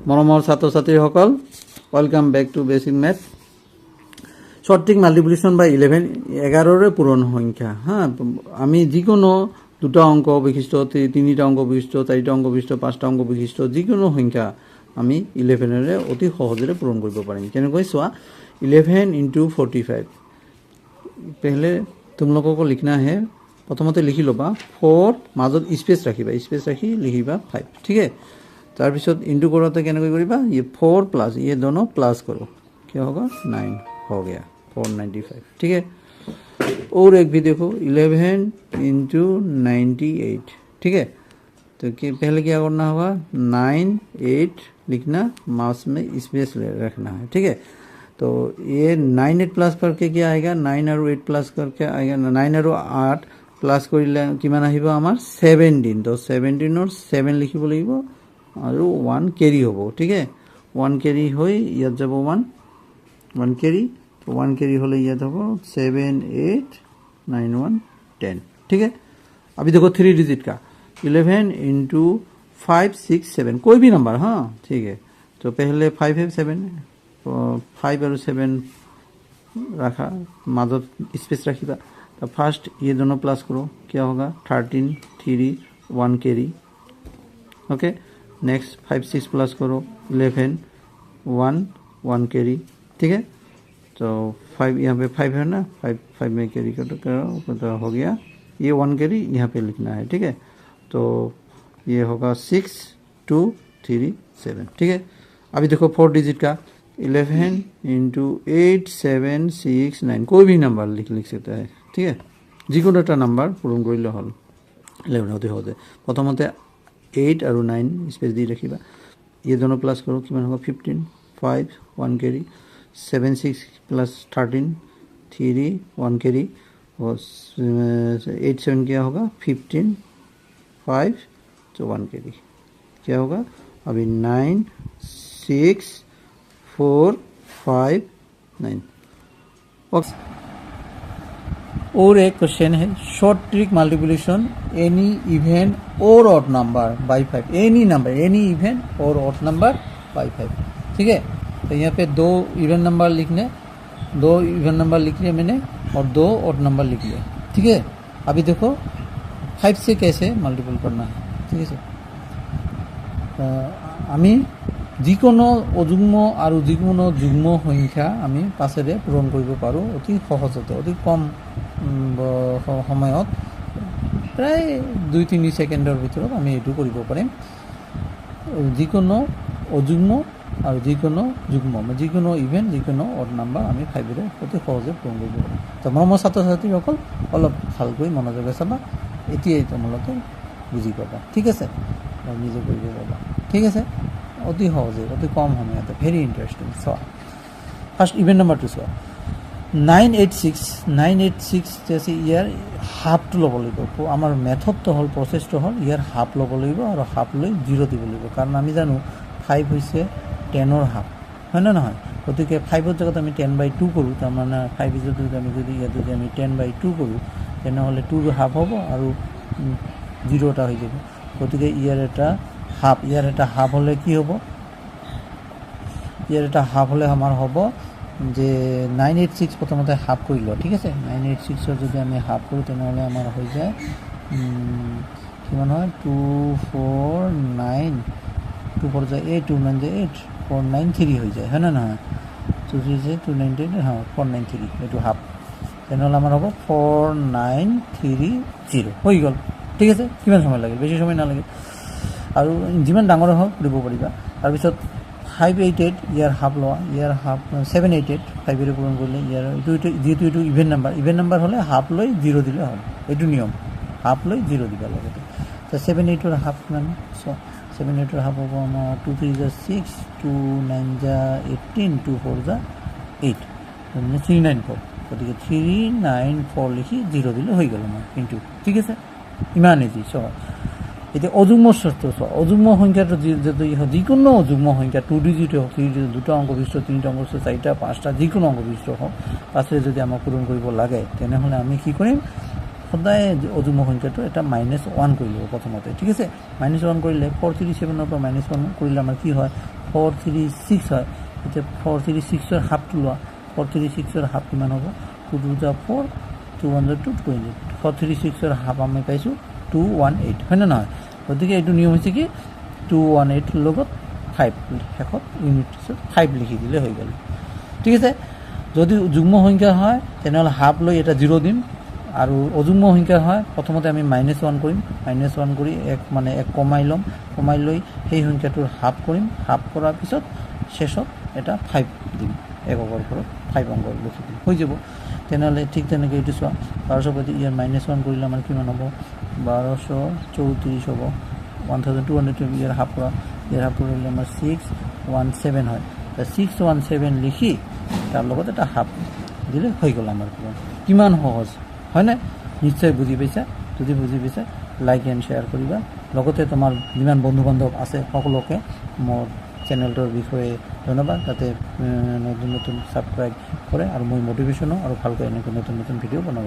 মৰমৰ ছাত্ৰ ছাত্ৰীসকল, welcome back to basic math. Short trick multiplication by 11 11রে পূরণ সংখ্যা। হ্যাঁ, আমি যিকোনো দুটা অঙ্ক বিশিষ্ট, তিনিটা অঙ্ক বিশিষ্ট, চাৰিটা অঙ্ক বিশিষ্ট, পাঁচটা অঙ্ক বিশিষ্ট যিকোনো সংখ্যা আমি 11ৰে অতি সহজেৰে পূৰণ কৰিব পাৰিম। কেনেকৈ চোৱা, 11 into 45। पहले तुम लोगों को लिखना है, प्रथमते लिखी लोबा 4 মাজত स्पेस राखी लिखिबा 5। ठीक है, तार पिছত इंटू करते केनेকৈ करिबा, ये 4 प्लस ये दोनों प्लस करो, क्या होगा 9 हो गया 495। ठीक है, और एक भी देखो 11 into 98। ठीक है, तो पहले क्या करना होगा, 9 8 लिखना, माउस में स्पेस रखना है। ठीक है, तो ये 9 8 प्लस करके क्या आएगा, 9 और 8 प्लस करके आएगा, 9 और 8 प्लस करिले किमान आहिबो आमार 17। तो 17 और 7 लिखिब লাগিব আৰু 1 কেৰি হ'ব। ठीक है, 1 কেৰি হৈ ইয়াত যাব 1 কেৰি, तो 1 কেৰি হলে ইয়াত হ'ব 7 8 9 1 10। ठीक है, अभी देखो 3 डिजिट का 11 into 5 6 7 कोई भी नंबर। हाँ ठीक है, तो पहले 5 है 7, 5 और 7 रखा, মাজত स्पेस रखिबा। तो फर्स्ट ये दोनों प्लस करो, क्या होगा 13 3 1 कैरी। ओके, नेक्स्ट 5 6 प्लस करो 11 1 1 कैरी। ठीक है, तो 5 यहाँ पे 5 है ना, 5 में कैरी करो तो हो गया ये 1 कैरी यहाँ पे लिखना है। ठीक है, तो ये होगा 6 2 3 7। ठीक है, अभी देखो 4 डिजिट का 11 into 8 7 6 9 कोई भी नंबर लिख सकता है। ठीक है, যিকোনো একটা নাম্বার পূরণ কৰিলে হ'ল 11 অতি সহজে। প্ৰথমতে 8 और 9 स्पेस दी रखिबा, ये दोनों प्लस करो किमान होगा 15 5 1 कैरी, 7 6 प्लस 13 3 1 कैरी, और 8 7 क्या होगा 15 5 तो 1 कैरी, क्या होगा अभी 9 6 4 5 9। और एक क्वेश्चन है, short trick multiplication any even और odd number by 5। Any number, any even और ऑड नंबर बाई 5। ठीक है, तो यहाँ पे 2 इवन नंबर लिखने, 2 इवन नंबर लिख लिया मैंने और 2 ऑड नंबर लिख लिया। ठीक है, अभी देखो 5 से कैसे मल्टीपल करना है। ठीक है, আমি যিকোনো অযুগ্ম আৰু যিকোনো যুগ্ম সংখ্যা আমি 5ৰে পূৰণ কৰিব পাৰোঁ অতি সহজতে, অতি কম সময়ত, প্ৰায় 2-3 ছেকেণ্ডৰ ভিতৰত আমি এইটো কৰিব পাৰিম। যিকোনো অযুগ্ম আৰু যিকোনো যুগ্ম, যিকোনো ইভেন যিকোনো অড নাম্বাৰ আমি 5ৰে অতি সহজে পূৰণ কৰিব পাৰিম। তো মৰমৰ ছাত্ৰ ছাত্ৰীসকল, অলপ ভালকৈ মনোযোগে চাবা, এতিয়াই তোমালোকে বুজি পাবা। ঠিক আছে, নিজে কৰিব পাবা। ঠিক আছে, অতি সহজে অতি কম সময়তে, ভেৰি ইন্টাৰেস্টিং। চোৱা, ফাৰ্স্ট ইভেন নাম্বাৰটো চোৱা 986 যে ইয়াৰ হাফটো ল'ব লাগিব। আমাৰ মেথডটো হ'ল, প্ৰচেছটো হ'ল ইয়াৰ হাফ ল'ব লাগিব আৰু হাফ লৈ 0 দিব লাগিব, কাৰণ আমি জানো 5 হৈছে 10ৰ হাফ, হয় নে নহয়? গতিকে 5ৰ জেগাত আমি 10/2 কৰোঁ, তাৰমানে 5 যদি আমি ইয়াত যদি আমি 10/2 কৰোঁ, তেনেহ'লে 2ৰ হাফ হ'ব আৰু 0 এটা হৈ যাব। গতিকে ইয়াৰ এটা হাফ, ইয়াৰ এটা হাফ হলে কি হ'ব, ইয়াৰ এটা হাফ হলে আমাৰ হ'ব যে 986 প্ৰথমতে হাফ কৰি লোৱা। ঠিক আছে, 986ৰ যদি আমি হাফ কৰোঁ তেনেহ'লে আমাৰ হৈ যায় কিমান হয় 249, 2 4 যায় 8, 2 9 যায় 8, 493 হৈ যায়, হয় নে নহয়? 2 3 যায় 298, হ্যাঁ 493, এইটো হাফ, তেনেহ'লে আমাৰ হ'ব 4930 হৈ গ'ল। ঠিক আছে, কিমান সময় লাগে, বেছি সময় নালাগে, আৰু যিমান ডাঙৰ হওক কৰিব পাৰিবা। তাৰপিছত 588 ইয়াৰ হাফ লোৱা, ইয়াৰ হাফ 788 5ৰে পূৰণ কৰিলে ইয়াৰ যিহেতু এইটো ইভেন নাম্বাৰ হ'লে হাফ লৈ 0 দিলে হ'ল, এইটো নিয়ম, হাফ লৈ 0 দিব লাগে। তো 788ৰ হাফ কিমান, 788ৰ হাফ হ'ব আমাৰ 2 3 যা 6, 2 9 যা 18, 2 4 যা 8, 394। গতিকে 394 লিখি 0 দিলে হৈ গ'ল আমাৰ কিন্তু। ঠিক আছে, ইমান ইজি। চোৱা, এতিয়া অযুগ্ম শর্ত, অযুগ্ম সংখ্যাটো যিকোনো অযুগ্ম সংখ্যা 2 ডিজিটে হোক, 3 ডিজিট, 2টা অংক বিশিষ্ট, 3টা অংক বিশিষ্ট, 4টা 5টা যিকোনো অংক বিশিষ্ট হোক, 5ৰে যদি আমাক পূৰণ কৰিব লাগে তেনেহ'লে আমি কি কৰিম, সদায় অযুগ্ম সংখ্যাটো এটা -1 কৰি ল'ব প্ৰথমতে, ঠিক আছে। -1 কৰিলে 437 পৰা -1 কৰিলে আমাৰ কি হয় 436 হয়। এতিয়া 436ৰ হাফটো লোৱা, 436ৰ হাফ কিমান হ'ব 2 to the 4 2 1 2 20 436ৰ হাফ আমি পাইছোঁ 218, হয় নে নহয়? গতিকে এইটো নিয়ম হৈছে কি 218 লগত 5 শেষত ইউনিট 5 লিখি দিলে হৈ গ'ল, ঠিক আছে। যদি যুগ্ম সংখ্যা হয় তেনেহ'লে হাফ লৈ এটা 0 দিম, আৰু অযুগ্ম সংখ্যা হয় প্ৰথমতে আমি -1 কৰিম, -1 কৰি এক কমাই ল'ম, কমাই লৈ সেই সংখ্যাটোৰ হাফ কৰিম, হাফ কৰাৰ পিছত শেষত এটা 5 দিম, এককৰ ওপৰত 5 অংক লিখি দিম, হৈ যাব। তেনেহ'লে ঠিক তেনেকৈ এইটো চোৱা 1200 প্ৰতি ইয়াৰ -1 কৰিলে আমাৰ কিমান হ'ব 1234 হ'ব। 1200 ইয়াৰ হাফ কৰা, ইয়াৰ হাফ কৰিলে আমাৰ 617 হয়। 617 লিখি তাৰ লগত এটা হাফ দিলে হৈ গ'ল আমাৰ পূৰণ। কিমান সহজ, হয়নে? নিশ্চয় বুজি পাইছা। যদি বুজি পাইছা লাইক এণ্ড শ্বেয়াৰ কৰিবা, লগতে তোমাৰ যিমান বন্ধু বান্ধৱ আছে সকলোকে মোৰ চেনেলটোৰ বিষয়ে জনাবা, যাতে নতুন নতুন ছাবস্ক্ৰাইব কৰে আৰু মই মটিভেশ্যনো আৰু ভালকৈ এনেকৈ নতুন নতুন ভিডিঅ' বনাব।